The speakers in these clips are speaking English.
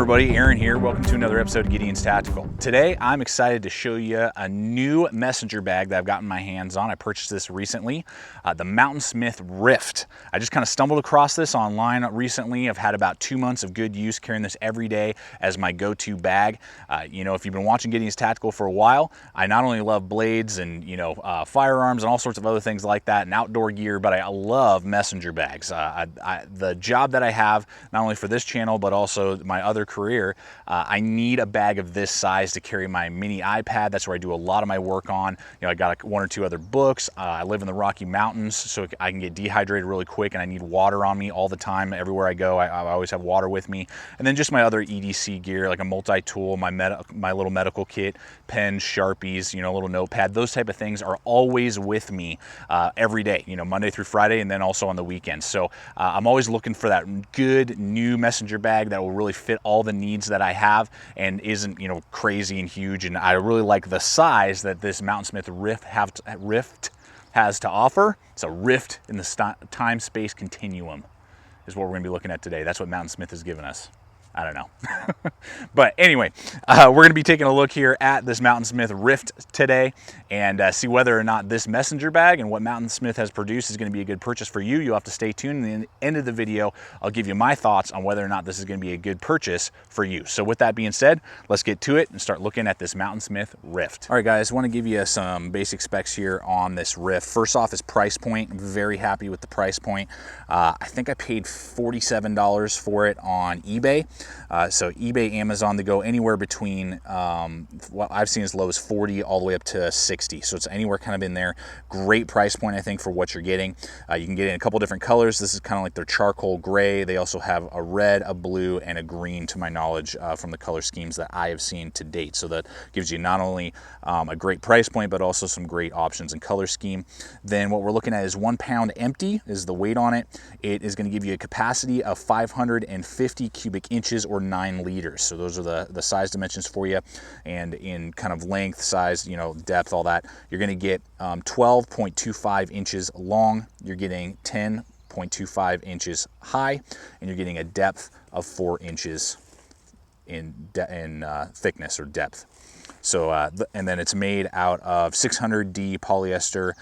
everybody, Aaron here. Welcome to another episode of Gideon's Tactical. Today, I'm excited to show you a new messenger bag that I've gotten my hands on. I purchased this recently, the Mountainsmith Rift. I just kind of stumbled across this online recently. I've had about 2 months of good use carrying this every day as my go-to bag. You know, if you've been watching Gideon's Tactical for a while, I not only love blades and, firearms and all sorts of other things like that and outdoor gear, but I love messenger bags. The job that I have, not only for this channel, but also my other career, I need a bag of this size to carry my mini iPad. That's where I do a lot of my work on. You know, I got one or two other books. I live in the Rocky Mountains, so I can get dehydrated really quick, and I need water on me all the time. Everywhere I go, I always have water with me. And then just my other EDC gear, like a multi-tool, my little medical kit, pens, Sharpies, a little notepad. Those type of things are always with me every day, Monday through Friday, and then also on the weekends. So I'm always looking for that good new messenger bag that will really fit all the needs that I have and isn't, crazy and huge. And I really like the size that this Mountainsmith Rift has to offer. It's a rift in the time-space continuum is what we're gonna be looking at today. That's what Mountainsmith has given us. I don't know. But anyway, we're going to be taking a look here at this Mountainsmith Rift today and see whether or not this messenger bag and what Mountainsmith has produced is going to be a good purchase for you. You'll have to stay tuned. And at the end of the video, I'll give you my thoughts on whether or not this is going to be a good purchase for you. So with that being said, let's get to it and start looking at this Mountainsmith Rift. All right, guys, I want to give you some basic specs here on this Rift. First off is price point. I'm very happy with the price point. I think I paid $47 for it on eBay. So eBay, Amazon, they go anywhere between what I've seen as low as 40 all the way up to 60. So it's anywhere kind of in there. Great price point, I think, for what you're getting. You can get it in a couple different colors. This is kind of like their charcoal gray. They also have a red, a blue, and a green, to my knowledge, from the color schemes that I have seen to date. So that gives you not only a great price point, but also some great options in color scheme. Then what we're looking at is 1 pound empty is the weight on it. It is going to give you a capacity of 550 cubic inches or 9 liters. So those are the size dimensions for you. And in kind of length, size, depth, all that, you're going to get 12.25 inches long. You're getting 10.25 inches high, and you're getting a depth of 4 inches in thickness or depth. So, and then it's made out of 600D polyester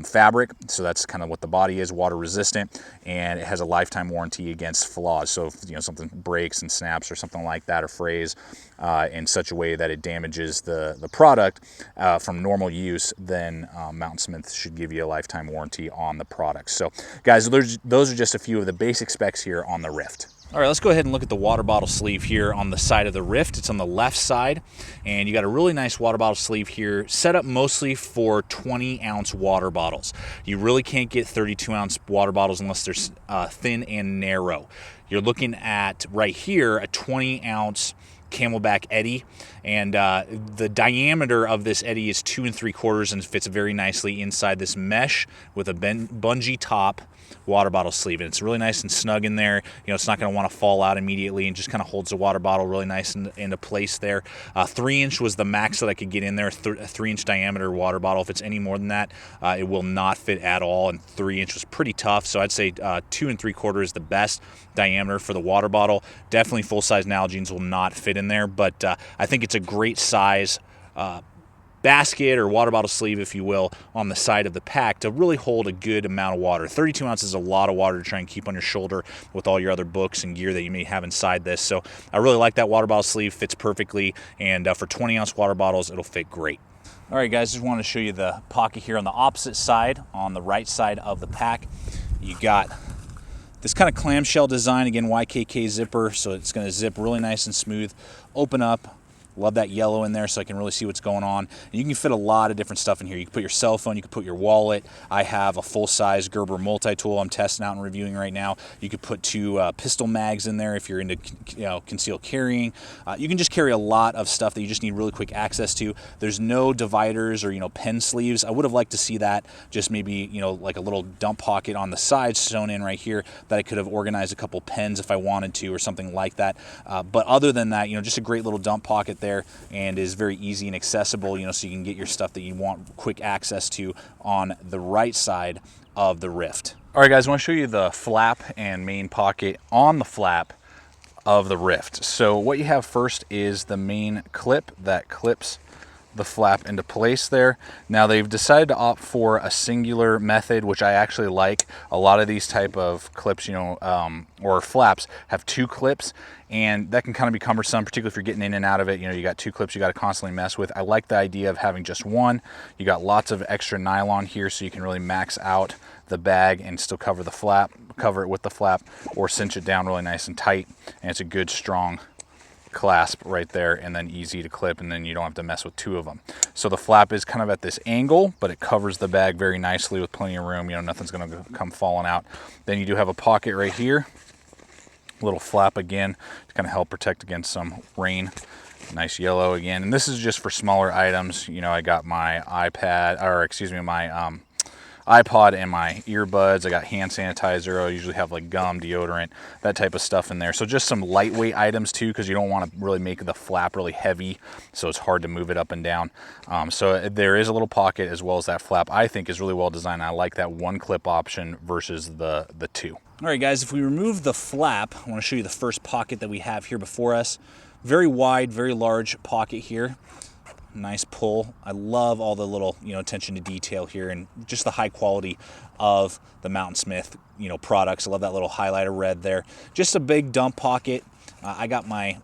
fabric. So that's kind of what the body is, water resistant, and it has a lifetime warranty against flaws. So if something breaks and snaps or something like that, or frays in such a way that it damages the product from normal use, then Mountainsmith should give you a lifetime warranty on the product. So guys, those are just a few of the basic specs here on the Rift. All right, let's go ahead and look at the water bottle sleeve here on the side of the Rift. It's on the left side, and you got a really nice water bottle sleeve here, set up mostly for 20-ounce water bottles. You really can't get 32-ounce water bottles unless they're thin and narrow. You're looking at, right here, a 20-ounce Camelback Eddy, and the diameter of this Eddy is 2 3/4 and fits very nicely inside this mesh with a bungee top water bottle sleeve, and it's really nice and snug in there. It's not going to want to fall out immediately, and just kind of holds the water bottle really nice into place there. 3-inch was the max that I could get in there. A 3-inch diameter water bottle. If it's any more than that, it will not fit at all, and 3-inch was pretty tough. So I'd say 2 3/4 is the best diameter for the water bottle. Definitely full-size Nalgene's will not fit in there, but I think it's a great size basket or water bottle sleeve, if you will, on the side of the pack to really hold a good amount of water. 32 ounces is a lot of water to try and keep on your shoulder with all your other books and gear that you may have inside this. So I really like that water bottle sleeve, fits perfectly, and for 20-ounce water bottles, it'll fit great. All right, guys, just want to show you the pocket here on the opposite side, on the right side of the pack. You got this kind of clamshell design, again, YKK zipper, so it's going to zip really nice and smooth, open up. Love that yellow in there so I can really see what's going on. And you can fit a lot of different stuff in here. You can put your cell phone, you can put your wallet. I have a full-size Gerber multi-tool I'm testing out and reviewing right now. You could put 2 pistol mags in there if you're into concealed carrying. You can just carry a lot of stuff that you just need really quick access to. There's no dividers or pen sleeves. I would have liked to see that, just maybe like a little dump pocket on the side sewn in right here that I could have organized a couple pens if I wanted to or something like that. But other than that, just a great little dump pocket there, and is very easy and accessible, so you can get your stuff that you want quick access to on the right side of the Rift. All right, guys, I want to show you the flap and main pocket. On the flap, of the Rift. So what you have first is the main clip that clips the flap into place there. Now they've decided to opt for a singular method, which I actually like. A lot of these type of clips, you know, or flaps have 2 clips, and that can kind of be cumbersome, particularly if you're getting in and out of it. You know, you got 2 clips you got to constantly mess with. I like the idea of having just one. You got lots of extra nylon here, so you can really max out the bag and still cover the flap, cover it with the flap, or cinch it down really nice and tight. And it's a good strong clasp right there, and then easy to clip, and then you don't have to mess with 2 of them. So the flap is kind of at this angle, but it covers the bag very nicely with plenty of room. You know, nothing's going to come falling out. Then you do have a pocket right here, little flap again to kind of help protect against some rain. Nice yellow again, and this is just for smaller items. You know, I got my iPad, or excuse me, my iPod and my earbuds. I got hand sanitizer. I usually have like gum, deodorant, that type of stuff in there. So just some lightweight items too, because you don't want to really make the flap really heavy, so it's hard to move it up and down. So there is a little pocket as well as that flap. I think is really well designed. I like that 1 clip option versus the 2. All right, guys, if we remove the flap, I want to show you the first pocket that we have here before us. Very wide, very large pocket here. Nice pull. I love all the little, you know, attention to detail here, and just the high quality of the Mountainsmith, you know, products. I love that little highlighter red there. Just a big dump pocket. I got my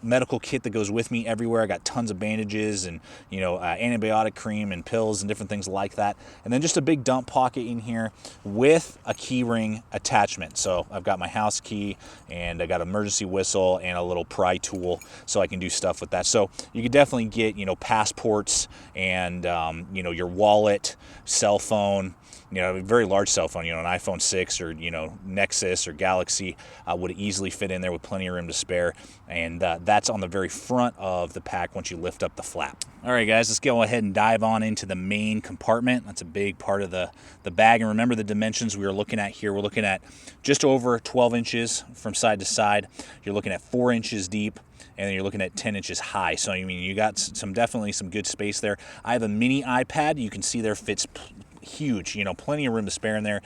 medical kit that goes with me everywhere. I got tons of bandages and, you know, antibiotic cream and pills and different things like that. And then just a big dump pocket in here with a key ring attachment. So I've got my house key, and I got an emergency whistle and a little pry tool, so I can do stuff with that. So you could definitely get, you know, passports and, you know, your wallet, cell phone, you know, a very large cell phone, you know, an iPhone 6 or, you know, Nexus or Galaxy would easily fit in there with plenty of room to spare. And that's on the very front of the pack once you lift up the flap. All right, guys, let's go ahead and dive on into the main compartment. That's a big part of the bag. And remember the dimensions we were looking at here. We're looking at just over 12 inches from side to side. You're looking at 4 inches deep, and then you're looking at 10 inches high. So, I mean, you got definitely some good space there. I have a mini iPad. You can see there fits huge, you know, plenty of room to spare in there.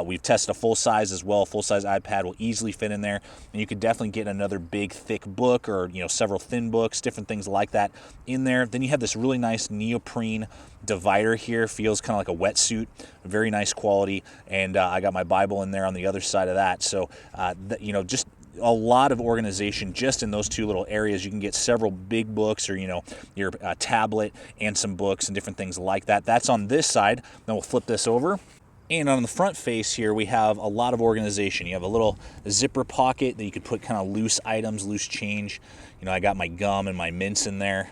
We've tested a full size as well. Full size iPad will easily fit in there, and you could definitely get another big thick book, or, you know, several thin books, different things like that in there. Then you have this really nice neoprene divider here. Feels kind of like a wetsuit, very nice quality. And I got my Bible in there on the other side of that. So you know, just a lot of organization just in those 2 little areas. You can get several big books, or, you know, your tablet and some books and different things like that. That's on this side. Then we'll flip this over. And on the front face here, we have a lot of organization. You have a little zipper pocket that you could put kind of loose items, loose change. You know, I got my gum and my mints in there.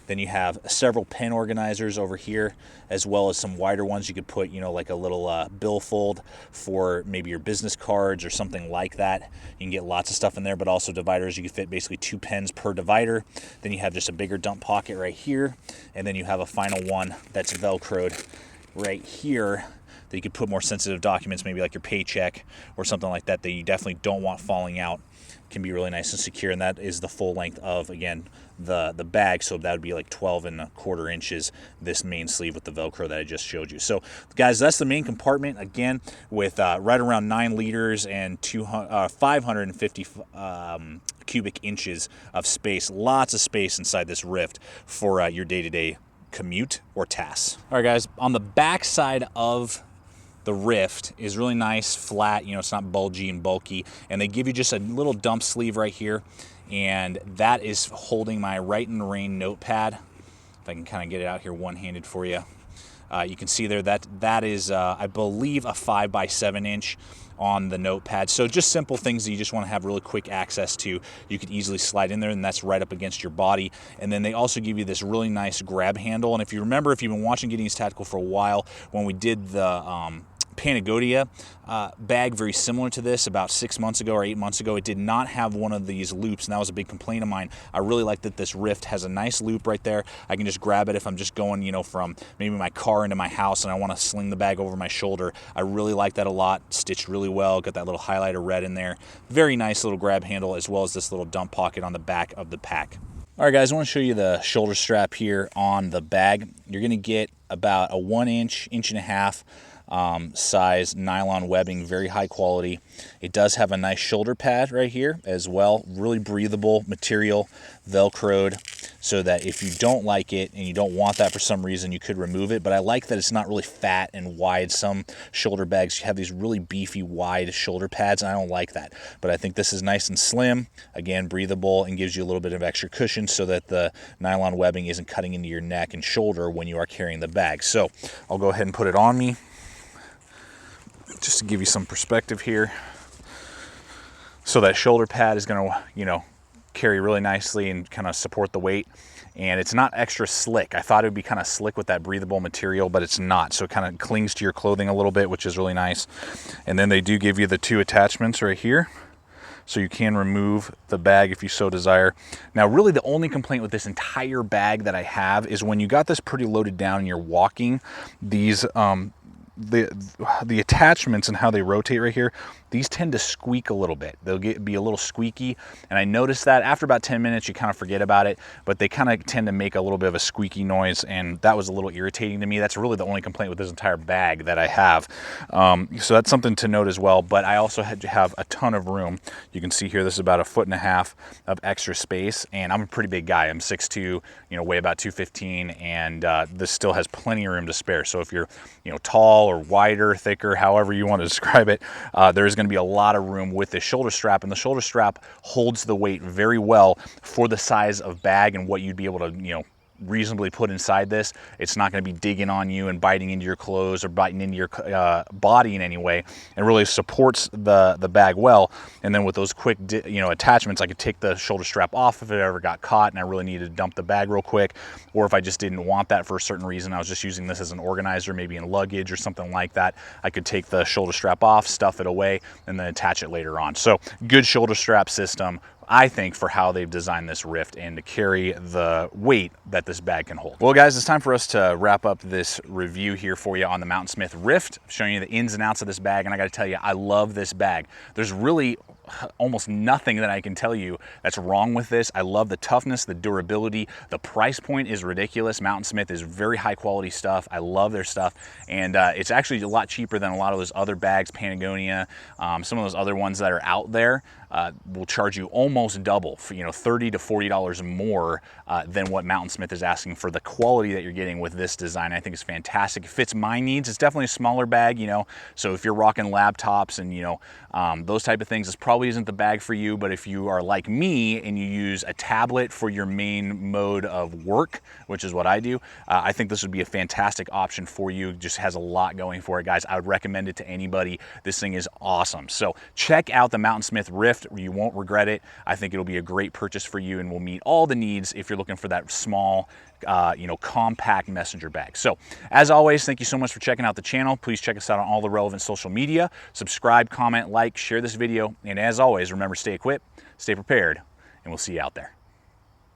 Then you have several pen organizers over here, as well as some wider ones you could put, you know, like a little billfold for maybe your business cards or something like that. You can get lots of stuff in there, but also dividers. You can fit basically 2 pens per divider. Then you have just a bigger dump pocket right here. And then you have a final one that's Velcroed right here that you could put more sensitive documents, maybe like your paycheck or something like that, that you definitely don't want falling out. Can be really nice and secure, and that is the full length of, again, the bag. So that would be like 12¼ inches, this main sleeve with the Velcro that I just showed you. So guys, that's the main compartment, again, with right around 9 liters and 550 cubic inches of space. Lots of space inside this Rift for your day-to-day commute or tasks. All right, guys, on the back side of the Rift is really nice, flat, you know, it's not bulgy and bulky, and they give you just a little dump sleeve right here, and that is holding my Write in the Rain notepad. If I can kind of get it out here one-handed for you. You can see there that is, I believe, a 5x7 inch on the notepad. So just simple things that you just want to have really quick access to. You could easily slide in there, and that's right up against your body. And then they also give you this really nice grab handle. And if you remember, if you've been watching Getting Tactical for a while, when we did the Panagonia bag very similar to this about 6 months ago or 8 months ago, it did not have one of these loops, and that was a big complaint of mine. I really like that this Rift has a nice loop right there. I can just grab it if I'm just going, you know, from maybe my car into my house and I want to sling the bag over my shoulder. I really like that a lot. Stitched really well. Got that little highlighter red in there. Very nice little grab handle, as well as this little dump pocket on the back of the pack. All right, guys, I want to show you the shoulder strap here on the bag. You're going to get about a 1 inch, 1.5 inch size nylon webbing, very high quality. It does have a nice shoulder pad right here as well, really breathable material, velcroed, so that if you don't like it and you don't want that for some reason, you could remove it. But I like that it's not really fat and wide. Some shoulder bags have these really beefy wide shoulder pads, and I don't like that. But I think this is nice and slim, again breathable, and gives you a little bit of extra cushion so that the nylon webbing isn't cutting into your neck and shoulder when you are carrying the bag. So I'll go ahead and put it on me just to give you some perspective here. So that shoulder pad is going to, you know, carry really nicely and kind of support the weight. And it's not extra slick. I thought it would be kind of slick with that breathable material, but it's not. So it kind of clings to your clothing a little bit, which is really nice. And then they do give you the 2 attachments right here, so you can remove the bag if you so desire. Now, really the only complaint with this entire bag that I have is when you got this pretty loaded down and you're walking, these the attachments and how they rotate right here, these tend to squeak a little bit. They'll be a little squeaky, and I noticed that after about 10 minutes you kind of forget about it, but they kind of tend to make a little bit of a squeaky noise, and that was a little irritating to me. That's really the only complaint with this entire bag that I have. So that's something to note as well. But I also had to have a ton of room. You can see here this is about 1.5 feet of extra space, and I'm a pretty big guy. I'm 6'2", you know, weigh about 215, and this still has plenty of room to spare. So if you're, you know, tall or wider, thicker, however you want to describe it, there's going to be a lot of room with this shoulder strap, and the shoulder strap holds the weight very well for the size of bag and what you'd be able to, you know, reasonably put inside this. It's not going to be digging on you and biting into your clothes or biting into your body in any way, and really supports the bag well. And then with those quick you know, attachments, I could take the shoulder strap off if it ever got caught and I really needed to dump the bag real quick, or if I just didn't want that for a certain reason, I was just using this as an organizer, maybe in luggage or something like that, I could take the shoulder strap off, stuff it away, and then attach it later on. So good shoulder strap system, I think, for how they've designed this Rift and to carry the weight that this bag can hold. Well guys, it's time for us to wrap up this review here for you on the Mountainsmith Rift, showing you the ins and outs of this bag. And I got to tell you, I love this bag. There's really almost nothing that I can tell you that's wrong with this. I love the toughness, the durability. The price point is ridiculous. Mountainsmith is very high quality stuff. I love their stuff, and it's actually a lot cheaper than a lot of those other bags, Patagonia, some of those other ones that are out there. Will charge you almost double, for, you know, $30 to $40 more than what Mountainsmith is asking for the quality that you're getting with this design. I think it's fantastic. It fits my needs. It's definitely a smaller bag, you know, so if you're rocking laptops and, you know, those type of things, this probably isn't the bag for you. But if you are like me and you use a tablet for your main mode of work, which is what I do, I think this would be a fantastic option for you. It just has a lot going for it, guys. I would recommend it to anybody. This thing is awesome. So check out the Mountainsmith Rift. You won't regret it. I think it'll be a great purchase for you and will meet all the needs if you're looking for that small, you know, compact messenger bag. So as always, thank you so much for checking out the channel. Please check us out on all the relevant social media. Subscribe, comment, like, share this video. And as always, remember, stay equipped, stay prepared, and we'll see you out there.